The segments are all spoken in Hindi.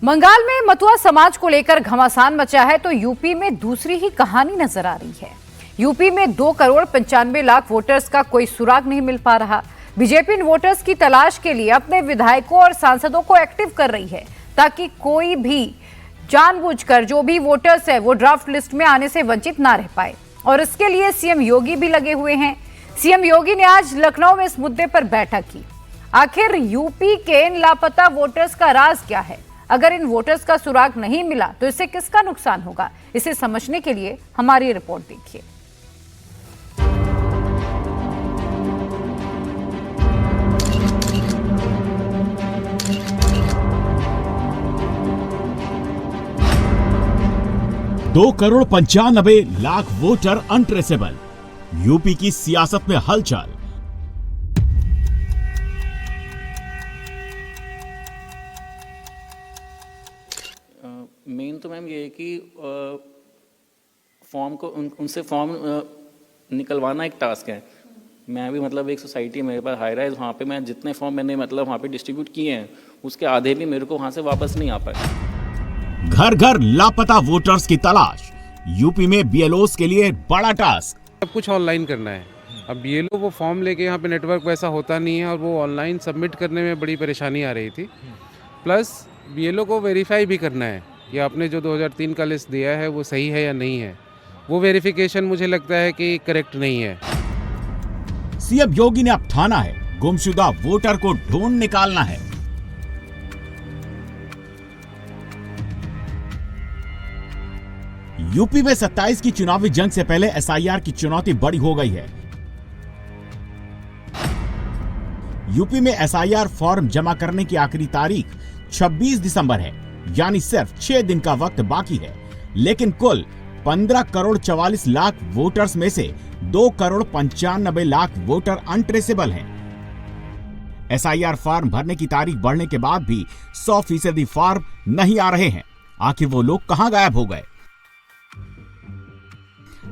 बंगाल में मतुआ समाज को लेकर घमासान मचा है तो यूपी में दूसरी ही कहानी नजर आ रही है। यूपी में 2,95,00,000 वोटर्स का कोई सुराग नहीं मिल पा रहा। बीजेपी इन वोटर्स की तलाश के लिए अपने विधायकों और सांसदों को एक्टिव कर रही है ताकि कोई भी जानबूझकर जो भी वोटर्स है वो ड्राफ्ट लिस्ट में आने से वंचित ना रह पाए। और इसके लिए सीएम योगी भी लगे हुए हैं। सीएम योगी ने आज लखनऊ में इस मुद्दे पर बैठक की। आखिर यूपी के इन लापता वोटर्स का राज क्या है? अगर इन वोटर्स का सुराग नहीं मिला तो इससे किसका नुकसान होगा, इसे समझने के लिए हमारी रिपोर्ट देखिए। दो crore 95 lakh voter untraceable. UP की सियासत में हलचल। मेन तो मैम ये है कि फॉर्म को उनसे फॉर्म निकलवाना एक टास्क है। मैं भी मतलब एक सोसाइटी मेरे पास हाई राइज, वहाँ पे मैं जितने फॉर्म मैंने मतलब वहाँ पे डिस्ट्रीब्यूट किए हैं उसके आधे भी मेरे को वहाँ से वापस नहीं आ पाए। घर घर लापता वोटर्स की तलाश। यूपी में बीएलओस के लिए बड़ा टास्क। सब कुछ ऑनलाइन करना है। अब बीएलओ वो फॉर्म लेके यहाँ पे नेटवर्क वैसा होता नहीं है और वो ऑनलाइन सबमिट करने में बड़ी परेशानी आ रही थी। प्लस बीएलओ को वेरीफाई भी करना है कि आपने जो 2003 का लिस्ट दिया है वो सही है या नहीं है। वो वेरिफिकेशन मुझे लगता है कि करेक्ट नहीं है। सीएम योगी ने अब ठाना है गुमशुदा वोटर को ढूंढ निकालना है। यूपी में 27 की चुनावी जंग से पहले एसआईआर की चुनौती बड़ी हो गई है। यूपी में एसआईआर फॉर्म जमा करने की आखिरी तारीख 26 दिसंबर है, यानी सिर्फ 6 दिन का वक्त बाकी है। लेकिन कुल 15 करोड़ 44 लाख वोटर्स में से 2 करोड़ 95 लाख वोटर अनट्रेसेबल हैं। एसआईआर फॉर्म भरने की तारीख बढ़ने के बाद भी 100% फॉर्म नहीं आ रहे हैं। आखिर वो लोग कहां गायब हो गए?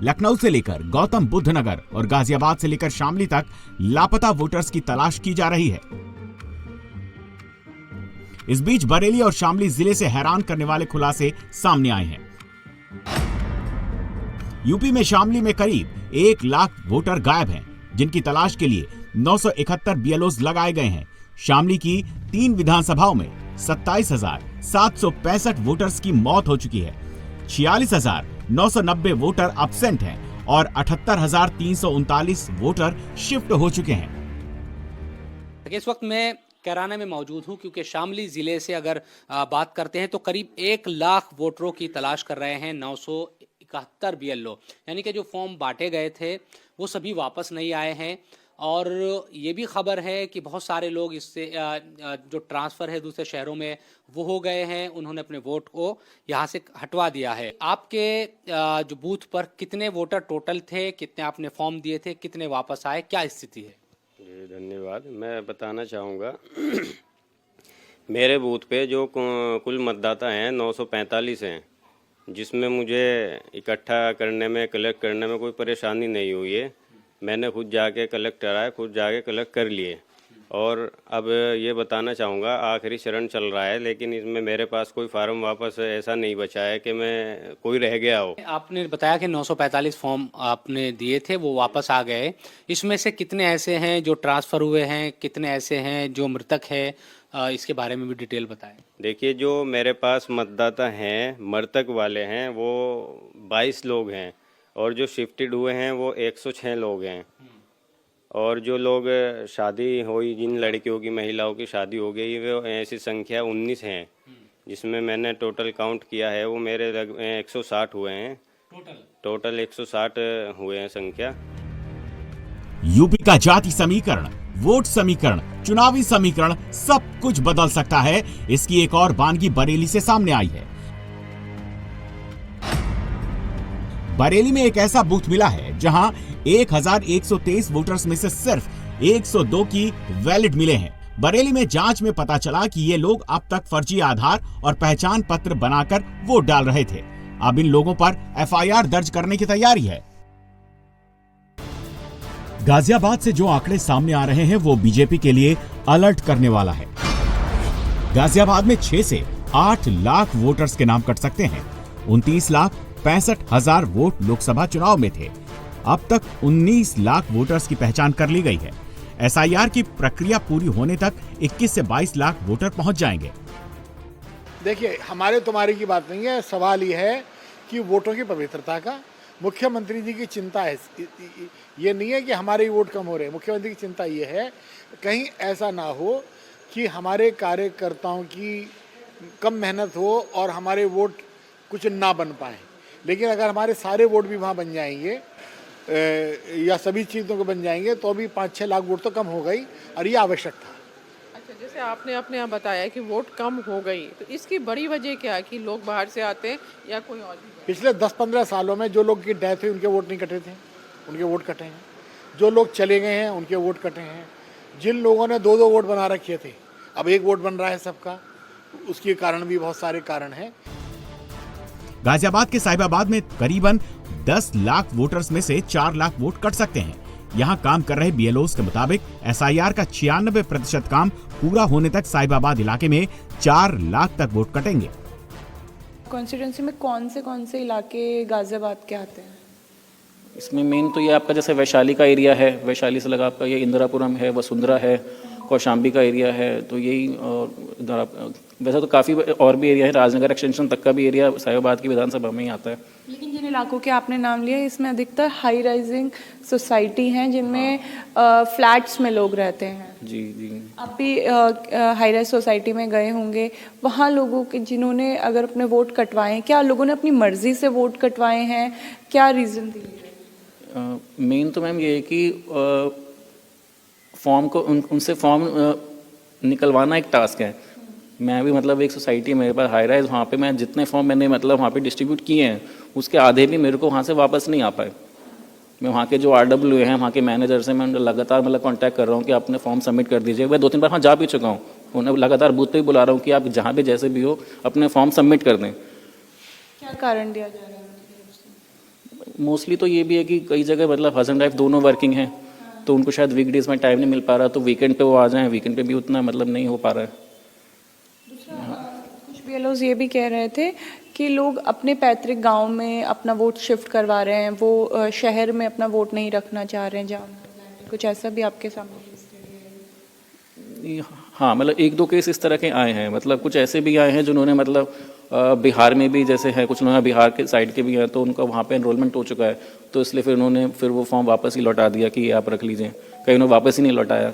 लखनऊ से लेकर गौतम बुद्ध नगर और गाजियाबाद से लेकर शामली तक लापता वोटर्स की तलाश की जा रही है। इस बीच बरेली और शामली जिले से हैरान करने वाले खुलासे सामने आए हैं। यूपी में शामली में करीब 1 लाख वोटर गायब हैं, जिनकी तलाश के लिए 971 बीएलओस लगाए गए हैं। शामली की 3 विधानसभाओं में 27,765 वोटर्स की मौत हो चुकी है। 46,990 वोटर अब्सेंट हैं और 78,339 वोटर शिफ्ट हो चुके हैं। इस वक्त मैं कैराना में मौजूद हूं क्योंकि शामली जिले से अगर बात करते हैं तो करीब 1 लाख वोटरों की तलाश कर रहे हैं 971 बीएलओ, यानी कि जो फॉर्म बांटे गए थे वो सभी वापस नहीं आए हैं। और ये भी खबर है कि बहुत सारे लोग इससे जो ट्रांसफ़र है दूसरे शहरों में वो हो गए हैं, उन्होंने अपने वोट को यहाँ से हटवा दिया है। आपके जो बूथ पर कितने वोटर टोटल थे, कितने आपने फॉर्म दिए थे, कितने वापस आए, क्या स्थिति है? जी धन्यवाद। मैं बताना चाहूँगा मेरे बूथ पे जो कुल मतदाता हैं 945 हैं, जिसमें मुझे इकट्ठा करने में कलेक्ट करने में कोई परेशानी नहीं हुई है। मैंने खुद जाके कलेक्ट कराए, खुद जाके कलेक्ट कर लिए। और अब ये बताना चाहूँगा आखिरी चरण चल रहा है, लेकिन इसमें मेरे पास कोई फार्म वापस ऐसा नहीं बचा है कि मैं कोई रह गया हो। आपने बताया कि 945 फॉर्म आपने दिए थे वो वापस आ गए। इसमें से कितने ऐसे हैं जो ट्रांसफ़र हुए हैं, कितने ऐसे हैं जो मृतक है, इसके बारे में भी डिटेल बताएं। देखिए, जो मेरे पास मतदाता हैं मृतक वाले हैं वो 22 लोग हैं और जो शिफ्टेड हुए हैं वो 106 लोग हैं। और जो लोग शादी हुई, जिन लड़कियों की महिलाओं की शादी हो गई, वो ऐसी संख्या 19 हैं, जिसमें मैंने टोटल काउंट किया है वो मेरे 160 हुए हैं। टोटल 160 हुए हैं संख्या। यूपी का जाति समीकरण, वोट समीकरण, चुनावी समीकरण सब कुछ बदल सकता है। इसकी एक और बानगी बरेली से सामने आई है। बरेली में एक ऐसा बूथ मिला है जहां 1123 वोटर्स में से सिर्फ 102 की वैलिड मिले हैं। बरेली में जांच में पता चला कि ये लोग अब तक फर्जी आधार और पहचान पत्र बनाकर वोट डाल रहे थे। अब इन लोगों पर एफआईआर दर्ज करने की तैयारी है। गाजियाबाद से जो आंकड़े सामने आ रहे हैं वो बीजेपी के लिए अलर्ट करने वाला है। गाजियाबाद में 6 से 8 लाख वोटर्स के नाम कट सकते हैं। 29,65,000 वोट लोकसभा चुनाव में थे। अब तक 19 लाख वोटर्स की पहचान कर ली गई है। एसआईआर की प्रक्रिया पूरी होने तक 21 से 22 लाख वोटर पहुंच जाएंगे। देखिए, हमारे तुम्हारे की बात नहीं है, सवाल ये है कि वोटों की पवित्रता का। मुख्यमंत्री जी की चिंता है, ये नहीं है कि हमारे ही वोट कम हो रहे हैं। मुख्यमंत्री की चिंता ये है कहीं ऐसा ना हो कि हमारे कार्यकर्ताओं की कम मेहनत हो और हमारे वोट कुछ ना बन पाए। लेकिन अगर हमारे सारे वोट भी वहाँ बन जाएंगे या सभी चीज़ों को बन जाएंगे तो भी 5-6 लाख वोट तो कम हो गई, और ये आवश्यक था। अच्छा, जैसे आपने अपने यहाँ बताया कि वोट कम हो गई, तो इसकी बड़ी वजह क्या है कि लोग बाहर से आते हैं या कोई और भी? पिछले 10-15 सालों में जो लोग की डेथ हुई उनके वोट नहीं कटे थे, उनके वोट कटे हैं। जो लोग चले गए हैं उनके वोट कटे हैं। जिन लोगों ने 2-2 वोट बना रखे थे, अब 1 वोट बन रहा है सबका, उसके कारण भी बहुत सारे कारण हैं। गाजियाबाद के साहिबाबाद में करीबन 10 लाख वोटर्स में से 4 लाख वोट कट सकते हैं। यहाँ काम कर रहे BLOs के मुताबिक एसआईआर का 96% काम पूरा होने तक साहिबाबाद इलाके में 4 लाख तक वोट कटेंगे। कॉन्स्टिट्यूंसी में कौन से इलाके गाजियाबाद के आते हैं? इसमें मेन तो ये आपका जैसे वैशाली का एरिया है, वैशाली से लगा आपका ये इंदिरापुरम है, वसुंधरा है, कौशाम्बी का एरिया है, तो यही। और इधर वैसे तो काफ़ी और भी एरिया है, राजनगर एक्सटेंशन तक का भी एरिया साहिबाबाद की विधानसभा में ही आता है। लेकिन जिन इलाकों के आपने नाम लिया इसमें अधिकतर हाई राइजिंग सोसाइटी हैं जिनमें फ्लैट्स में लोग रहते हैं। जी जी। आप भी हाई राइज सोसाइटी में गए होंगे, वहाँ लोगों के जिन्होंने अगर अपने वोट कटवाए हैं, क्या लोगों ने अपनी मर्जी से वोट कटवाए हैं, क्या रीज़न दिए? मेन तो मैम ये है कि फॉर्म को उनसे फॉर्म निकलवाना एक टास्क है। मैं भी मतलब एक सोसाइटी मेरे पास हाई राइज, वहाँ पे मैं जितने फॉर्म मैंने मतलब वहाँ पे डिस्ट्रीब्यूट किए हैं उसके आधे भी मेरे को वहाँ से वापस नहीं आ पाए। मैं वहाँ के जो RW हैं, वहाँ के मैनेजर से मैं लगातार मतलब कांटेक्ट कर रहा हूँ कि आप अपने फॉर्म सबमिट कर दीजिए। मैं 2-3 बार वहाँ जा भी चुका हूँ, उन्हें लगातार बूथ पे भी बुला रहा हूँ कि आप जहाँ भी जैसे भी हो अपने फॉर्म सबमिट कर दें। क्या कारण दिया जा रहा है? मोस्टली तो ये भी है कि कई जगह मतलब हस्बैंड वाइफ दोनों वर्किंग हैं, तो उनको शायद वीकडेज में टाइम नहीं मिल पा रहा, तो वीकेंड पे वो आ जाएं, वीकेंड पे भी उतना मतलब नहीं हो पा रहा है। कुछ BLOs ये भी कह रहे थे कि लोग अपने पैतृक गांव में अपना वोट शिफ्ट करवा रहे हैं, वो शहर में अपना वोट नहीं रखना चाह रहे हैं। जहाँ कुछ ऐसा भी आपके सामने? हाँ, मतलब 1-2 केस इस तरह के आए हैं। मतलब कुछ ऐसे भी आए हैं जिन्होंने मतलब बिहार में भी जैसे है, कुछ लोग बिहार के साइड के भी हैं, तो उनका वहाँ पे एनरोलमेंट हो चुका है, तो इसलिए फिर उन्होंने फिर वो फॉर्म वापस ही लौटा दिया कि ये आप रख लीजिए। कहीं उन्होंने वापस ही नहीं लौटाया।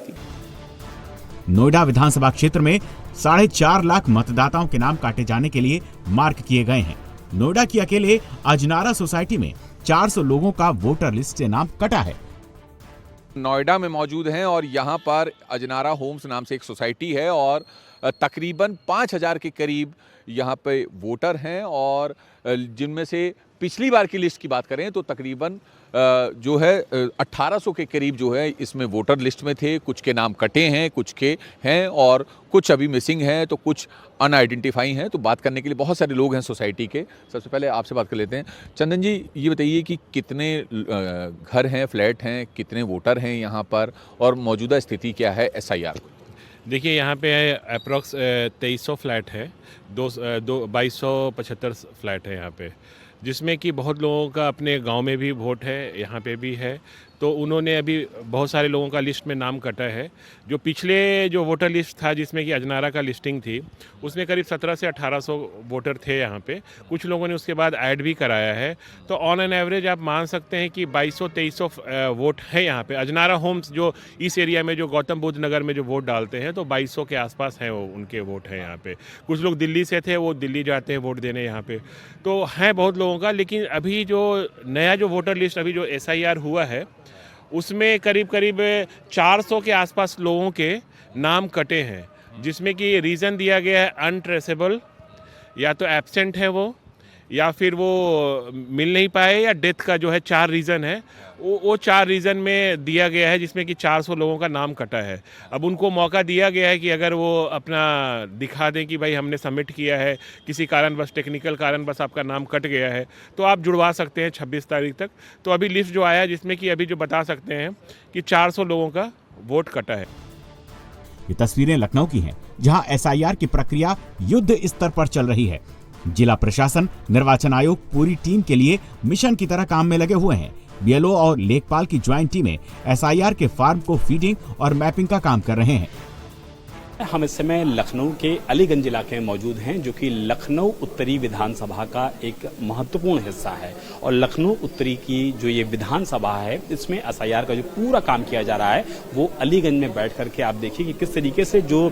नोएडा विधानसभा क्षेत्र में 4.5 लाख मतदाताओं के नाम काटे जाने के लिए मार्क किए गए हैं। नोएडा की अकेले अजनारा सोसाइटी में 400 लोगों का वोटर लिस्ट से नाम कटा है। नोएडा में मौजूद हैं और यहाँ पर अजनारा होम्स नाम से एक सोसाइटी है और तकरीबन 5,000 के करीब यहाँ पे वोटर हैं, और जिनमें से पिछली बार की लिस्ट की बात करें तो तकरीबन जो है 1800 के करीब जो है इसमें वोटर लिस्ट में थे। कुछ के नाम कटे हैं, कुछ के हैं और कुछ अभी मिसिंग हैं, तो कुछ अनआइडेंटिफाई हैं। तो बात करने के लिए बहुत सारे लोग हैं सोसाइटी के। सबसे पहले आपसे बात कर लेते हैं। चंदन जी, ये बताइए कि कितने घर हैं, फ्लैट हैं, कितने वोटर हैं यहाँ पर, और मौजूदा स्थिति क्या है SIR? देखिए, यहाँ पे अप्रॉक्स 2300 फ्लैट है, 2275 फ्लैट है यहाँ पे, जिसमें कि बहुत लोगों का अपने गांव में भी वोट है, यहाँ पे भी है। तो उन्होंने अभी बहुत सारे लोगों का लिस्ट में नाम कटा है। जो पिछले जो वोटर लिस्ट था जिसमें कि अजनारा का लिस्टिंग थी, उसमें करीब 1700 से 1800 वोटर थे यहाँ पे। कुछ लोगों ने उसके बाद ऐड भी कराया है, तो ऑन एन एवरेज आप मान सकते हैं कि 2200-2300 वोट है यहाँ पे। अजनारा होम्स जो इस एरिया में जो गौतम बुद्ध नगर में जो वोट डालते हैं, तो 2200 के आसपास हैं वो, उनके वोट हैं यहाँ पे। कुछ लोग दिल्ली से थे, वो दिल्ली जाते हैं वोट देने यहाँ पे, तो हैं बहुत लोगों का। लेकिन अभी जो नया जो वोटर लिस्ट अभी जो SIR हुआ है, उसमें करीब 400 के आसपास लोगों के नाम कटे हैं, जिसमें कि रीज़न दिया गया है अनट्रेसेबल, या तो एब्सेंट है वो, या फिर वो मिल नहीं पाए, या डेथ का जो है 4 रीज़न है। वो 4 रीज़न में दिया गया है, जिसमें कि 400 लोगों का नाम कटा है। अब उनको मौका दिया गया है कि अगर वो अपना दिखा दें कि भाई हमने सबमिट किया है, किसी कारणवश, टेक्निकल कारणवश आपका नाम कट गया है, तो आप जुड़वा सकते हैं 26 तारीख तक। तो अभी लिस्ट जो आया है, जिसमें कि अभी जो बता सकते हैं कि 400 लोगों का वोट कटा है। ये तस्वीरें लखनऊ की हैं, जहां एसआईआर की प्रक्रिया युद्ध स्तर पर चल रही है। जिला प्रशासन, निर्वाचन आयोग पूरी टीम के लिए मिशन की तरह काम में लगे हुए हैं। बीएलओ और लेखपाल की ज्वाइंट टीमें एसआईआर के फॉर्म को फीडिंग और मैपिंग का काम कर रहे हैं। हम इस समय लखनऊ के अलीगंज इलाके में मौजूद हैं, जो कि लखनऊ उत्तरी विधानसभा का एक महत्वपूर्ण हिस्सा है। और लखनऊ उत्तरी की जो ये विधानसभा है, इसमें एसआईआर का जो पूरा काम किया जा रहा है वो अलीगंज में बैठ करके आप देखिए कि किस तरीके से जो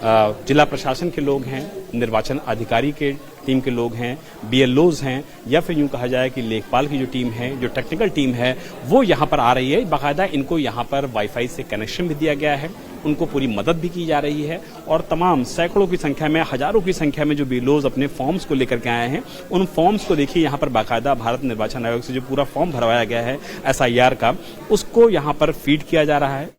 जिला प्रशासन के लोग हैं, निर्वाचन अधिकारी के टीम के लोग हैं, बीएलओज हैं, या फिर यूं कहा जाए कि लेखपाल की जो टीम है, जो टेक्निकल टीम है, वो यहाँ पर आ रही है। बाकायदा इनको यहाँ पर वाईफाई से कनेक्शन भी दिया गया है, उनको पूरी मदद भी की जा रही है। और तमाम सैकड़ों की संख्या में, हजारों की संख्या में जो बीएलओज अपने फॉर्म्स को लेकर के आए हैं, उन फॉर्म्स को देखिए यहाँ पर बाकायदा भारत निर्वाचन आयोग से जो पूरा फॉर्म भरवाया गया है एसआईआर का, उसको यहाँ पर फीड किया जा रहा है।